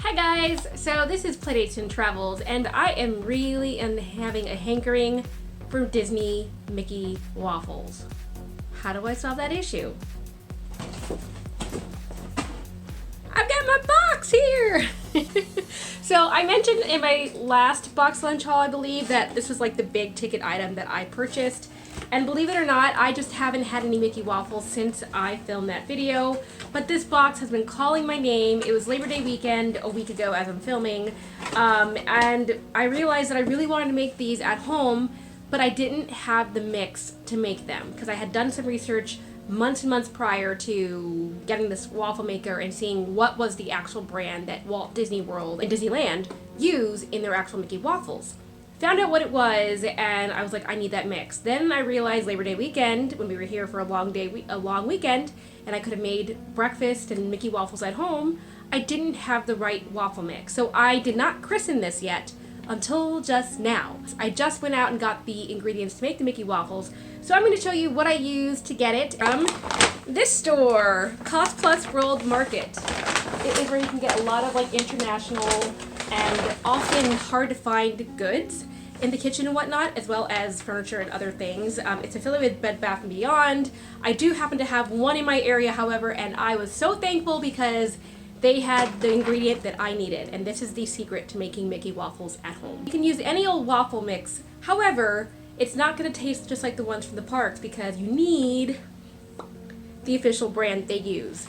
Hi guys! So this is Playdates and Travels, and I am really having a hankering for Disney Mickey waffles. How do I solve that issue? I've got my box here! So I mentioned in my last box lunch haul, I believe, that this was like the big ticket item that I purchased. And believe it or not, I just haven't had any Mickey waffles since I filmed that video. But this box has been calling my name. It was Labor Day weekend a week ago as I'm filming. And I realized that I really wanted to make these at home, but I didn't have the mix to make them. Because I had done some research months and months prior to getting this waffle maker and seeing what was the actual brand that Walt Disney World and Disneyland use in their actual Mickey waffles. Found out what it was, and I was like, I need that mix. Then I realized Labor Day weekend, when we were here for a long weekend, and I could have made breakfast and Mickey waffles at home, I didn't have the right waffle mix. So I did not christen this yet until just now. I just went out and got the ingredients to make the Mickey waffles. So I'm going to show you what I used to get it from this store, Cost Plus World Market. It is where you can get a lot of like international and often hard to find goods in the kitchen and whatnot, as well as furniture and other things. It's affiliated with Bed Bath & Beyond. I do happen to have one in my area, however, and I was so thankful because they had the ingredient that I needed, and this is the secret to making Mickey waffles at home. You can use any old waffle mix, however, it's not going to taste just like the ones from the parks because you need the official brand they use.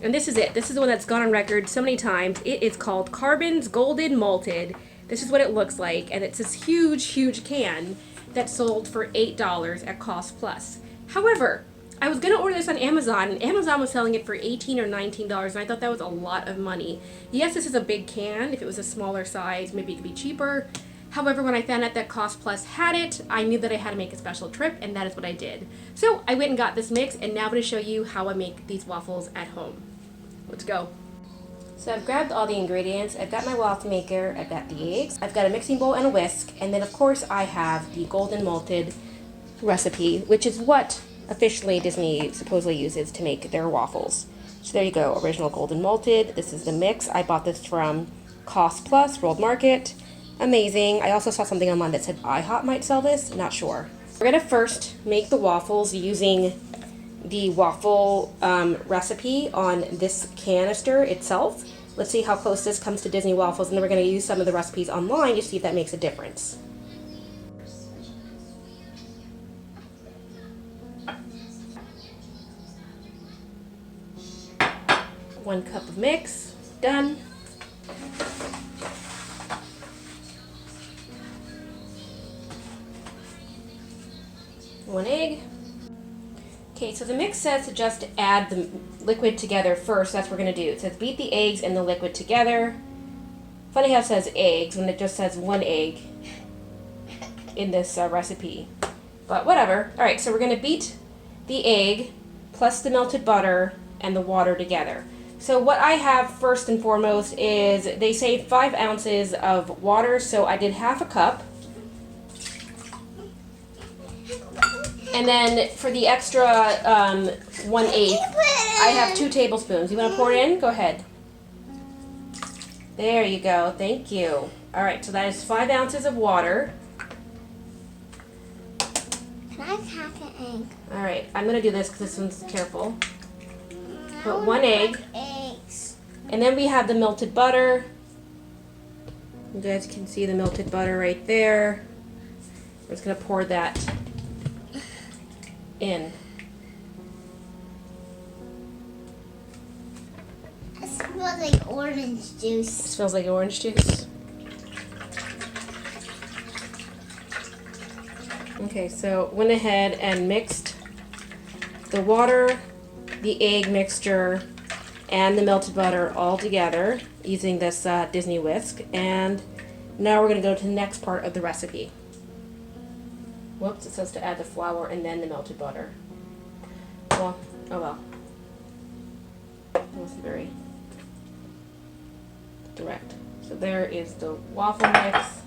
And this is it. This is the one that's gone on record so many times. It is called Carbon's Golden Malted. This is what it looks like, and it's this huge, huge can that's sold for $8 at Cost Plus. However, I was going to order this on Amazon, and Amazon was selling it for $18 or $19, and I thought that was a lot of money. Yes, this is a big can. If it was a smaller size, maybe it could be cheaper. However, when I found out that Cost Plus had it, I knew that I had to make a special trip, and that is what I did. So I went and got this mix, and now I'm going to show you how I make these waffles at home. Let's go. So I've grabbed all the ingredients. I've got my waffle maker, I've got the eggs, I've got a mixing bowl and a whisk, and then of course I have the golden malted recipe, which is what officially Disney supposedly uses to make their waffles. So there you go, original golden malted. This is the mix. I bought this from Cost Plus World Market. Amazing. I also saw something online that said IHOP might sell this. Not sure. We're gonna first make the waffles using the waffle recipe on this canister itself. Let's see how close this comes to Disney waffles, and then we're going to use some of the recipes online to see if that makes a difference. One cup of mix, done. One egg. Okay, so the mix says to just add the liquid together first. That's what we're going to do. It says beat the eggs and the liquid together. Funny how it says eggs when it just says one egg in this recipe. But whatever. Alright, so we're going to beat the egg plus the melted butter and the water together. So what I have first and foremost is, they say 5 ounces of water, so I did half a cup. And then for the extra 1/8, I have 2 tablespoons. You want to pour it in? Go ahead. There you go. Thank you. All right, so that is 5 ounces of water. Can I crack an egg? All right, I'm going to do this because this one's careful. Put 1 egg. Eggs. And then we have the melted butter. You guys can see the melted butter right there. We're just going to pour that in. It smells like orange juice. It smells like orange juice. Okay, so went ahead and mixed the water, the egg mixture, and the melted butter all together using this Disney whisk. And now we're going to go to the next part of the recipe. Whoops, it says to add the flour and then the melted butter. Well, oh well. That wasn't very direct. So there is the waffle mix.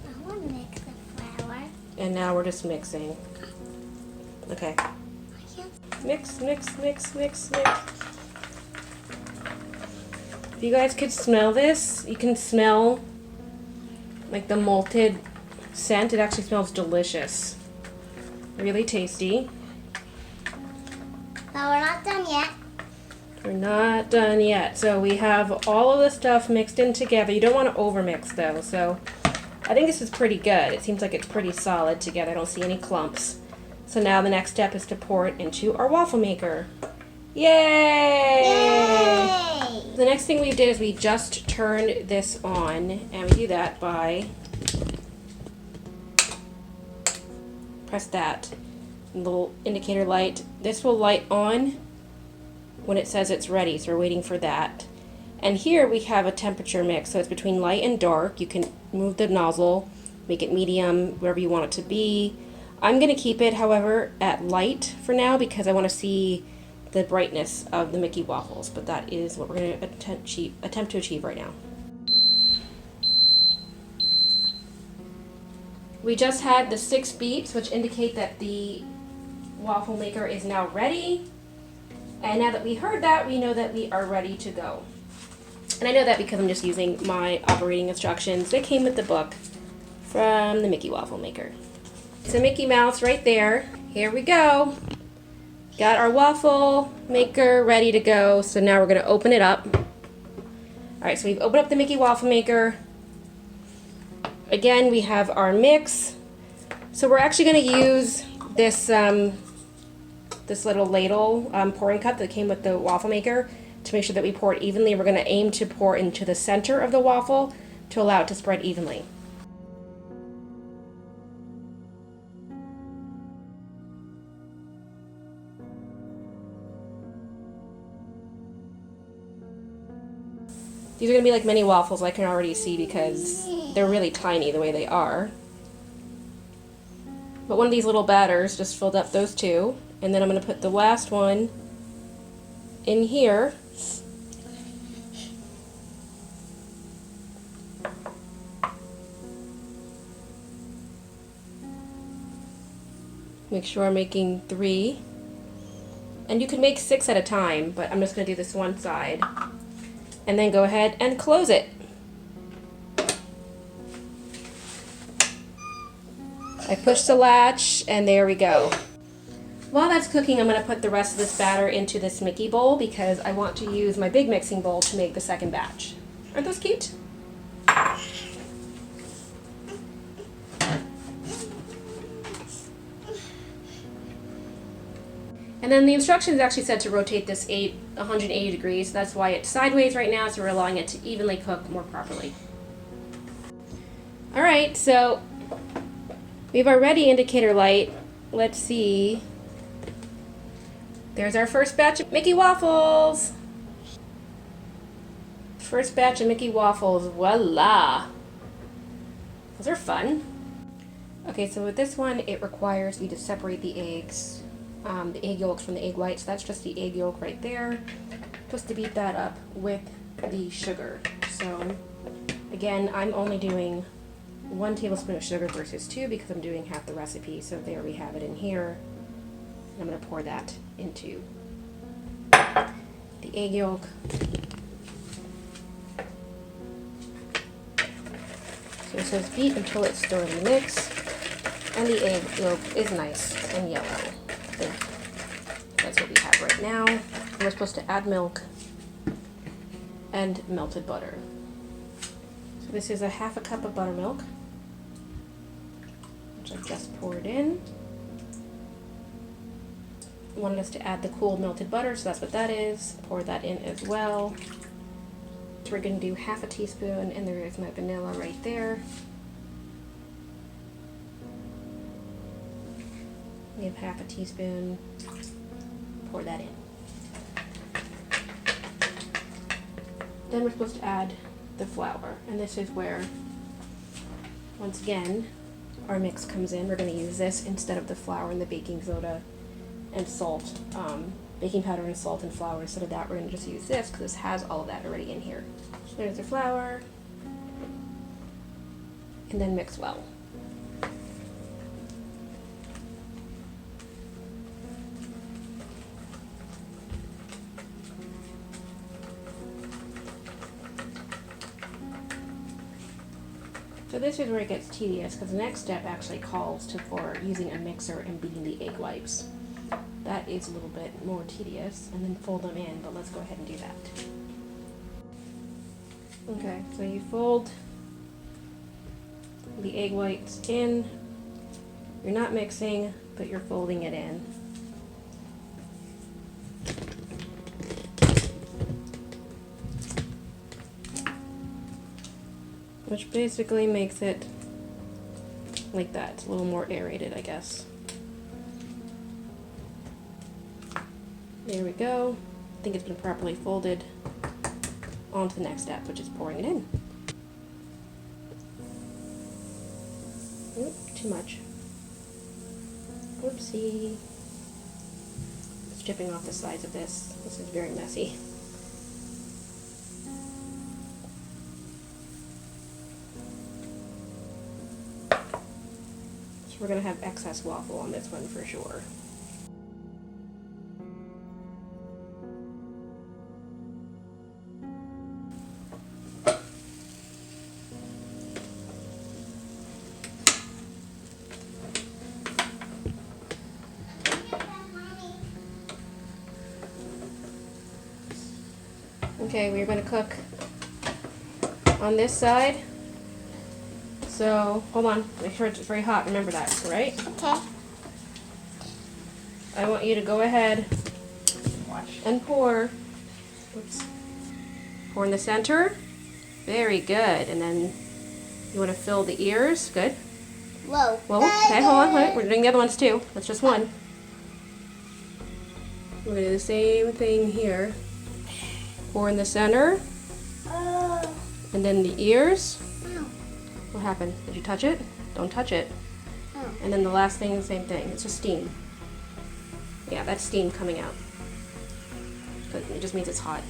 I want to mix the flour. And now we're just mixing. Okay. Mix, mix, mix, mix, mix. If you guys could smell this, you can smell like the malted scent. It actually smells delicious. Really tasty. But we're not done yet. We're not done yet. So we have all of the stuff mixed in together. You don't want to overmix though, so I think this is pretty good. It seems like it's pretty solid together. I don't see any clumps. So now the next step is to pour it into our waffle maker. Yay! Yay! The next thing we did is we just turned this on, and we do that by press that little indicator light. This will light on when it says it's ready, so we're waiting for that. And here we have a temperature mix, so it's between light and dark. You can move the nozzle, make it medium, wherever you want it to be. I'm going to keep it, however, at light for now because I want to see the brightness of the Mickey waffles, but that is what we're going to attempt to achieve right now. We just had the 6 beeps, which indicate that the waffle maker is now ready. And now that we heard that, we know that we are ready to go. And I know that because I'm just using my operating instructions. They came with the book from the Mickey waffle maker. It's a Mickey Mouse right there. Here we go. Got our waffle maker ready to go. So now we're going to open it up. Alright, so we've opened up the Mickey waffle maker. Again, we have our mix. So we're actually going to use this this little ladle pouring cup that came with the waffle maker to make sure that we pour it evenly. We're going to aim to pour into the center of the waffle to allow it to spread evenly. These are going to be like mini waffles, I can already see, because they're really tiny the way they are. But one of these little batters just filled up those two. And then I'm going to put the last one in here. Make sure I'm making 3. And you can make 6 at a time, but I'm just going to do this one side. And then go ahead and close it. I push the latch, and there we go. While that's cooking, I'm going to put the rest of this batter into this Mickey bowl because I want to use my big mixing bowl to make the second batch. Aren't those cute? And then the instructions actually said to rotate this 180 degrees, so that's why it's sideways right now, so we're allowing it to evenly cook more properly. Alright, so we have our ready indicator light. Let's see. There's our first batch of Mickey waffles. First batch of Mickey waffles, voila. Those are fun. Okay, so with this one, it requires me to separate the eggs. The egg yolks from the egg whites. That's just the egg yolk right there. Supposed to beat that up with the sugar. So again, I'm only doing 1 tablespoon of sugar versus 2 because I'm doing half the recipe. So there we have it in here. I'm going to pour that into the egg yolk. So it says beat until it's stirred in the mix, and the egg yolk is nice and yellow. I think that's what we have right now. And we're supposed to add milk and melted butter. So this is a half a cup of buttermilk, which I've just poured in. I wanted us to add the cool melted butter, so that's what that is. Pour that in as well. So we're going to do half a teaspoon, and there is my vanilla right there. We have half a teaspoon. Pour that in. Then we're supposed to add the flour, and this is where, once again, our mix comes in. We're going to use this instead of the flour and the baking soda and salt, baking powder and salt and flour. Instead of that, we're going to just use this because this has all of that already in here. So there's the flour, and then mix well. So this is where it gets tedious because the next step actually calls for using a mixer and beating the egg whites. That is a little bit more tedious, and then fold them in, but let's go ahead and do that. Okay, so you fold the egg whites in. You're not mixing, but you're folding it in. Which basically makes it like that. It's a little more aerated, I guess. There we go. I think it's been properly folded. On to the next step, which is pouring it in. Oop, too much. Whoopsie. It's dripping off the sides of this. This is very messy. So we're gonna have excess waffle on this one for sure. Okay, we're going to cook on this side. So, hold on, make sure it's very hot. Remember that, right? Okay. I want you to go ahead and pour. Oops. Pour in the center. Very good. And then you want to fill the ears. Good. Whoa. Whoa. Okay, hold on. Wait. We're doing the other ones too. That's just one. We're going to do the same thing here. Pour in the center, and then the ears. What happened? Did you touch it? Don't touch it. And then the last thing, the same thing. It's just steam. Yeah, that's steam coming out. But it just means it's hot.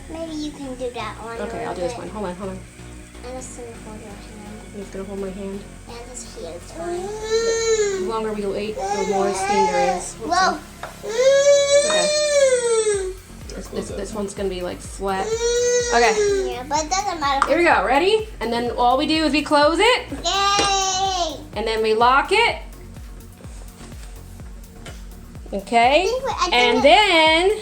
Maybe you can do that one. Okay, I'll do this one. Hold on, hold on. I'm just gonna hold your hand. I'm just gonna hold my hand. Yeah, this here is fine. The longer we wait, the more steam there is. Whoa. Okay. This one's gonna be like flat. Okay. Yeah, but it doesn't matter. Here we go. Ready? And then all we do is we close it. Yay! And then we lock it. Okay. And then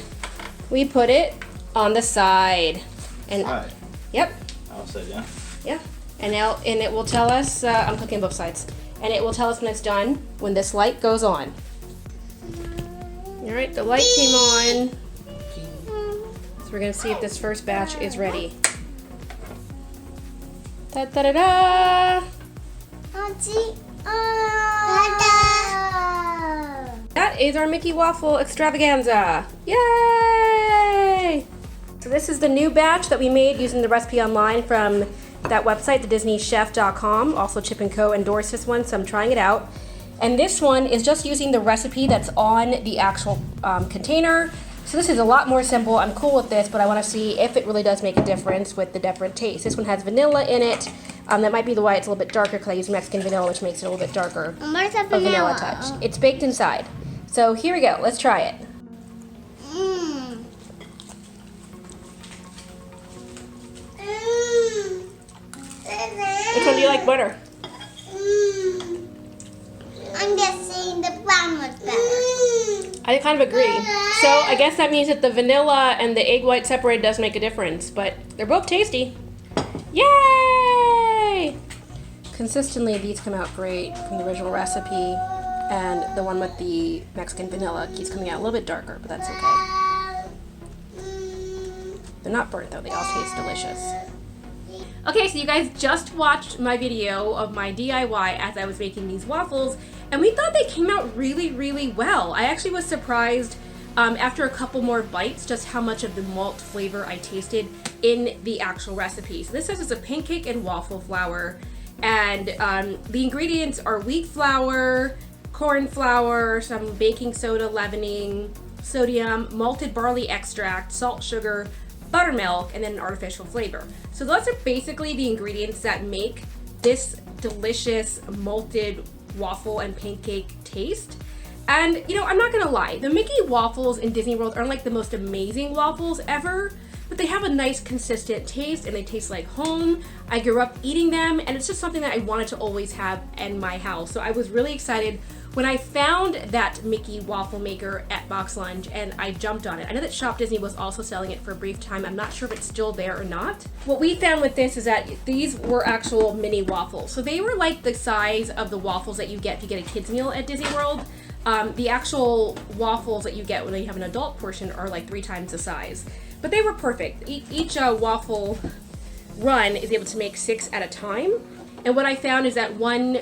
we put it on the side. And Side. yep. I'll say yeah. Yeah. And it will tell us. I'm cooking both sides. And it will tell us when it's done when this light goes on. All right. The light came on. So we're gonna see if this first batch is ready. Da da da da! That is our Mickey waffle extravaganza! Yay! So this is the new batch that we made using the recipe online from that website, thedisneychef.com. Also Chip & Co. endorsed this one, so I'm trying it out. And this one is just using the recipe that's on the actual container. So this is a lot more simple. I'm cool with this, but I want to see if it really does make a difference with the different tastes. This one has vanilla in it. That might be the why it's a little bit darker because I use Mexican vanilla, which makes it a little bit darker. Where's the A vanilla touch. It's baked inside. So here we go. Let's try it. Which one do you like better? I'm guessing the brown one's better. I kind of agree. So I guess that means that the vanilla and the egg white separated does make a difference, but they're both tasty. Yay! Consistently, these come out great from the original recipe, and the one with the Mexican vanilla keeps coming out a little bit darker, but that's okay. They're not burnt though, they all taste delicious. Okay, so you guys just watched my video of my DIY as I was making these waffles, and we thought they came out really, really well. I actually was surprised after a couple more bites just how much of the malt flavor I tasted in the actual recipe. So this says it's a pancake and waffle flour, and the ingredients are wheat flour, corn flour, some baking soda leavening, sodium, malted barley extract, salt, sugar, buttermilk, and then an artificial flavor. So those are basically the ingredients that make this delicious malted waffle and pancake taste. And you know, I'm not gonna lie, the Mickey waffles in Disney World aren't like the most amazing waffles ever, but they have a nice consistent taste and they taste like home. I grew up eating them and it's just something that I wanted to always have in my house. So I was really excited when I found that Mickey waffle maker at Box Lunch and I jumped on it. I know that Shop Disney was also selling it for a brief time. I'm not sure if it's still there or not. What we found with this is that these were actual mini waffles. So they were like the size of the waffles that you get if you get a kid's meal at Disney World. The actual waffles that you get when you have an adult portion are like 3 times the size. But they were perfect. Each waffle run is able to make 6 at a time. And what I found is that one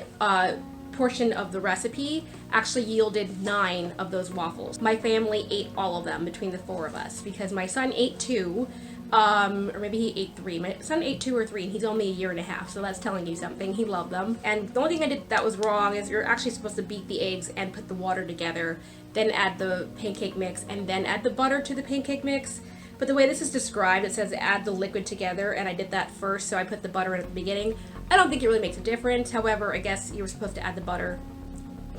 portion of the recipe actually yielded 9 of those waffles. My family ate all of them between the 4 of us because my son ate 2, or maybe he ate 3. My son ate 2 or 3 and he's only a year and a half, so that's telling you something. He loved them. And the only thing I did that was wrong is you're actually supposed to beat the eggs and put the water together, then add the pancake mix, and then add the butter to the pancake mix. But the way this is described, it says add the liquid together, and I did that first, so I put the butter in at the beginning. I don't think it really makes a difference. However, I guess you were supposed to add the butter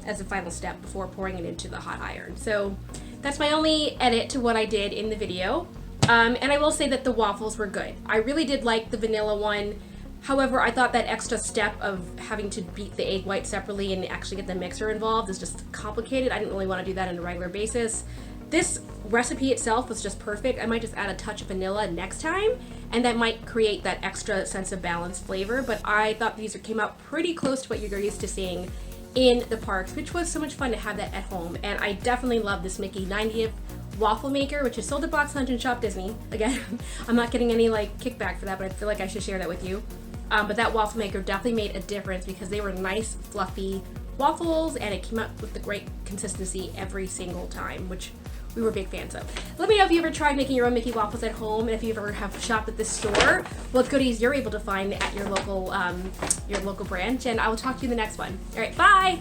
as a final step before pouring it into the hot iron. So that's my only edit to what I did in the video. And I will say that the waffles were good. I really did like the vanilla one. However, I thought that extra step of having to beat the egg white separately and actually get the mixer involved is just complicated. I didn't really want to do that on a regular basis. This recipe itself was just perfect. I might just add a touch of vanilla next time, and that might create that extra sense of balanced flavor. But I thought these came out pretty close to what you're used to seeing in the parks, which was so much fun to have that at home. And I definitely love this Mickey 90th waffle maker, which is sold at Box Lunch and Shop Disney. Again, I'm not getting any like kickback for that, but I feel like I should share that with you. But that waffle maker definitely made a difference because they were nice, fluffy waffles, and it came out with the great consistency every single time, which we were big fans of. Let me know if you ever tried making your own Mickey waffles at home, and if you ever have shopped at this store, what goodies you're able to find at your local branch. And I will talk to you in the next one. All right, bye.